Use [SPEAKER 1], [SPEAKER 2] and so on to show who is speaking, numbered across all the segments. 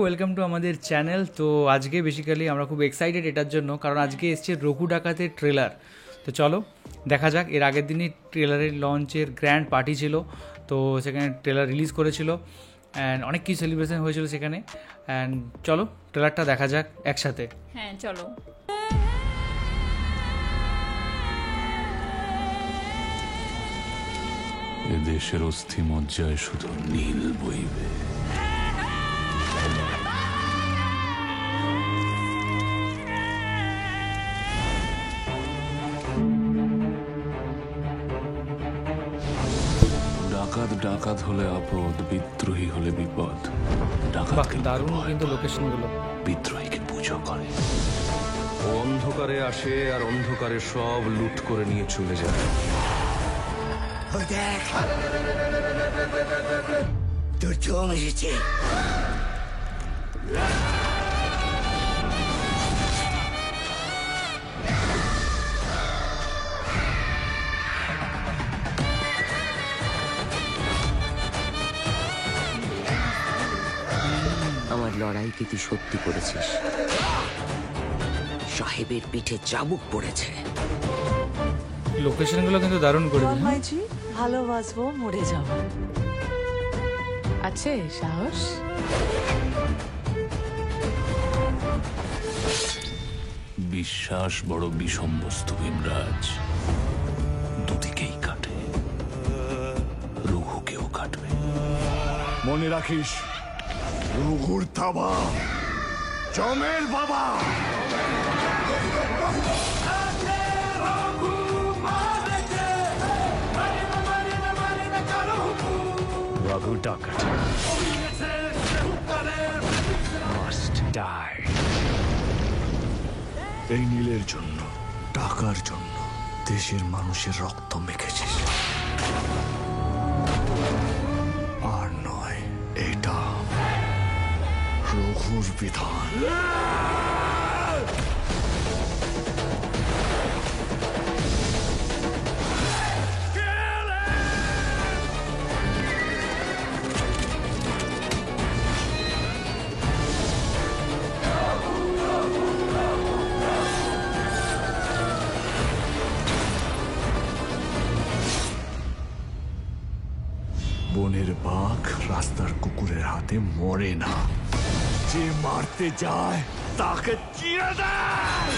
[SPEAKER 1] Welcome to আমাদের channel. তো আজকে বেসিক্যালি আমরা খুব এক্সাইটেড এটার জন্য, কারণ আজকে এসছে রঘু ডাকাতের ট্রেলার। তো চলো দেখা যাক। এর আগের দিনই ট্রেলারের লঞ্চের গ্র্যান্ড পার্টি ছিল, তো সেখানে ট্রেলার রিলিজ করেছিল অ্যান্ড অনেক কিছু সেলিব্রেশন হয়েছিল সেখানে। অ্যান্ড চলো ট্রেলারটা দেখা যাক একসাথে।
[SPEAKER 2] হ্যাঁ চলো।
[SPEAKER 3] এ দেশের অস্থি মজ্জায় শুধু নীল বইবে। ডাকাত ডাকাত হলে আপদ, বিদ্রোহী হলে বিপদ। ডাকাতকে
[SPEAKER 1] দারুণ কিন্তু লোকেশনগুলো।
[SPEAKER 3] বিদ্রোহীকে পুজো করে।
[SPEAKER 4] ও অন্ধকারে আসে আর অন্ধকারে সব লুট করে নিয়ে চলে যায়।
[SPEAKER 5] দেখ, তোর চোখ এসেছে। আমার লড়াইকে তুই সত্যি করেছিস। সাহেবের পিঠে চাবুক পড়েছে।
[SPEAKER 1] লোকেশনগুলো কিন্তু দারুণ করেছে।
[SPEAKER 6] মাইজি, ভালোবাসবো মরে যাব। আছে সাহস?
[SPEAKER 3] বিশ্বাস বড় বিষম বস্তু ভীমরাজ, দুদিকেই কাটে, রঘুকেও কাটবে।
[SPEAKER 7] মনে রাখিস, রঘুর থাবা জমের বাবা।
[SPEAKER 8] Raghu Dakat must die.
[SPEAKER 7] এই নীলের জন্য, টাকার জন্য দেশের মানুষের রক্ত মেখেছিস। আর নয়, এটা রঘুর বিধান। বনের বাঘ রাস্তার কুকুরের হাতে মরে না, যে মারতে যায় তাকে চিরে দেয়।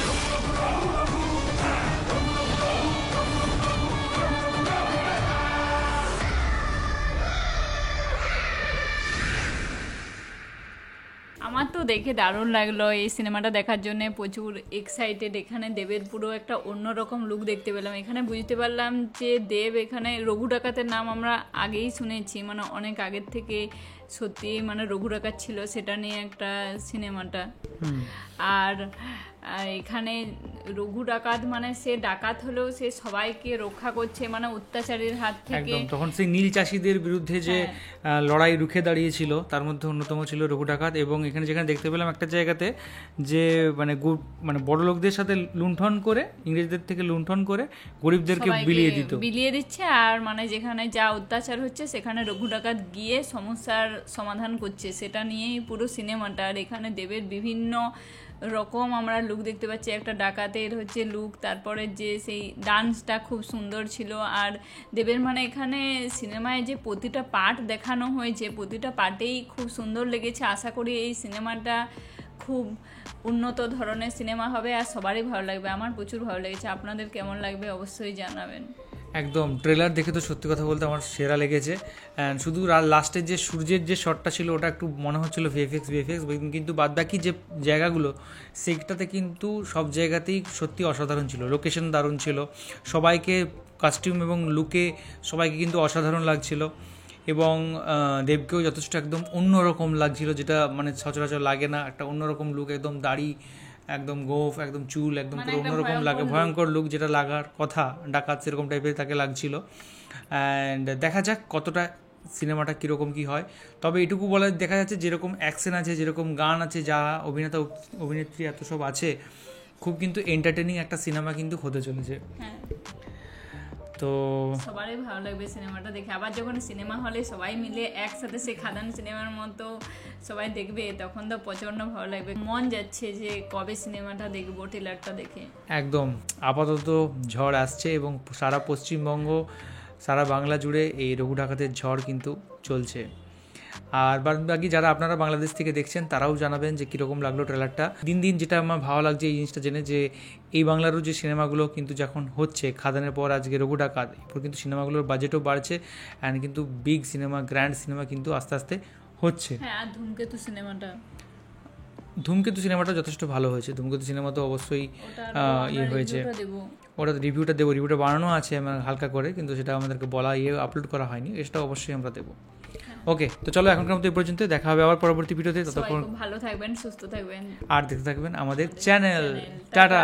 [SPEAKER 2] আমার তো দেখে দারুণ লাগলো। এই সিনেমাটা দেখার জন্য প্রচুর এক্সাইটেড। এখানে দেবের পুরো একটা অন্যরকম লুক দেখতে পেলাম। এখানে বুঝতে পারলাম যে দেব এখানে রঘু ডাকাতের নাম আমরা আগেই শুনেছি, মানে অনেক আগের থেকে সত্যি মানে রঘু ডাকাত ছিল, সেটা নিয়ে একটা সিনেমাটা। আর এখানে রঘু ডাকাত মানে সে ডাকাত হলেও সে সবাইকে রক্ষা করছে, মানে অত্যাচারের হাত থেকে।
[SPEAKER 1] একদম, তখন সেই নীল চাষিদের বিরুদ্ধে যে লড়াই রুখে দাঁড়িয়েছিল তার মধ্যে অন্যতম ছিল রঘু ডাকাত। এবং এখানে যেখানে দেখতে পেলাম একটা জায়গাতে যে মানে বড় লোকদের সাথে লুণ্ঠন করে, ইংরেজদের থেকে লুণ্ঠন করে গরিবদেরকে বিলিয়ে
[SPEAKER 2] দিচ্ছে। আর মানে যেখানে যা অত্যাচার হচ্ছে সেখানে রঘু ডাকাত গিয়ে সমস্যার সমাধান করছে, সেটা নিয়েই পুরো সিনেমাটা। আর এখানে দেবের বিভিন্ন রকম আমরা লুক দেখতে পাচ্ছি। একটা ডাকাতের হচ্ছে লুক, তারপরে যে সেই ডান্সটা খুব সুন্দর ছিল। আর দেবের মানে এখানে সিনেমায় যে প্রতিটা পার্ট দেখানো হয়েছে, প্রতিটা পার্টেই খুব সুন্দর লেগেছে। আশা করি এই সিনেমাটা খুব উন্নত ধরনের সিনেমা হবে আর সবারই ভালো লাগবে। আমার প্রচুর ভালো লেগেছে। আপনাদের কেমন লাগবে অবশ্যই জানাবেন।
[SPEAKER 1] একদম, ট্রেলার দেখে তো সত্যি কথা বলতে আমার সেরা লেগেছে। অ্যান্ড শুধু লাস্টের যে সূর্যের যে শটটা ছিল ওটা একটু মনে হচ্ছিলো ভিএফএক্স, কিন্তু বাদবাকি যে জায়গাগুলো সেইটাতে কিন্তু সব জায়গাতেই সত্যি অসাধারণ ছিল। লোকেশন দারুণ ছিল, সবাইকে কস্টিউম এবং লুকে সবাইকে কিন্তু অসাধারণ লাগছিল। এবং দেবকেও যথেষ্ট একদম অন্যরকম লাগছিল, যেটা মানে সচরাচর লাগে না। একটা অন্যরকম লুক, একদম দাড়ি, একদম গোফ, একদম চুল, একদম পুরো অন্যরকম লাগে, ভয়ঙ্কর লুক যেটা লাগার কথা ডাকাত সেরকম টাইপের তাকে লাগছিল। অ্যান্ড দেখা যাক কতটা সিনেমাটা কীরকম কী হয়। তবে এটুকু বলা দেখা যাচ্ছে যেরকম অ্যাকশন আছে, যেরকম গান আছে, যা অভিনেত্রী এত সব আছে, খুব কিন্তু এন্টারটেনিং একটা সিনেমা কিন্তু হতে চলেছে। তো
[SPEAKER 2] সবারই ভালো লাগবে সিনেমাটা দেখে। আবার যখন সিনেমা হলে সবাই মিলে একসাথে সে খাদান সিনেমার মতো সবাই দেখবে, তখন তো প্রচন্ড ভালো লাগবে। মন যাচ্ছে যে কবে সিনেমাটা দেখবো ট্রেলারটা দেখে।
[SPEAKER 1] একদম আপাতত ঝড় আসছে এবং সারা পশ্চিমবঙ্গ সারা বাংলা জুড়ে এই রঘু ডাকাতের ঝড় কিন্তু চলছে। আর বাকি যারা আপনারা বাংলাদেশ থেকে দেখছেন তারাও জানাবেন যে কীরকম লাগলো ট্রেলারটা। দিন দিন যেটা আমার ভালো লাগছে এই জিনিসটা জেনে যে এই বাংলারও যে সিনেমাগুলো কিন্তু যখন হচ্ছে খাদানের পর আজকে রঘু ডাকাত, এরপর কিন্তু সিনেমাগুলোর বাজেটও বাড়ছে অ্যান্ড কিন্তু বিগ সিনেমা গ্র্যান্ড সিনেমা কিন্তু আস্তে আস্তে হচ্ছে।
[SPEAKER 2] হ্যাঁ, আর ধূমকেতু সিনেমাটা
[SPEAKER 1] যথেষ্ট ভালো হয়েছে। ধূমকেতু সিনেমা তো অবশ্যই ইয়ে হয়েছে,
[SPEAKER 2] দেবো।
[SPEAKER 1] ওটা রিভিউটা বানানো আছে আমার হালকা করে, কিন্তু সেটা আমাদেরকে বলা আপলোড করা হয়নি, এটা অবশ্যই আমরা দেবো। ওকে, তো চলো এখনকার মতো এই পর্যন্ত, দেখা হবে আবার পরবর্তী ভিডিওতে। ততক্ষণ
[SPEAKER 2] ভালো থাকবেন, সুস্থ থাকবেন
[SPEAKER 1] আর দেখতে থাকবেন আমাদের চ্যানেল। টাটা।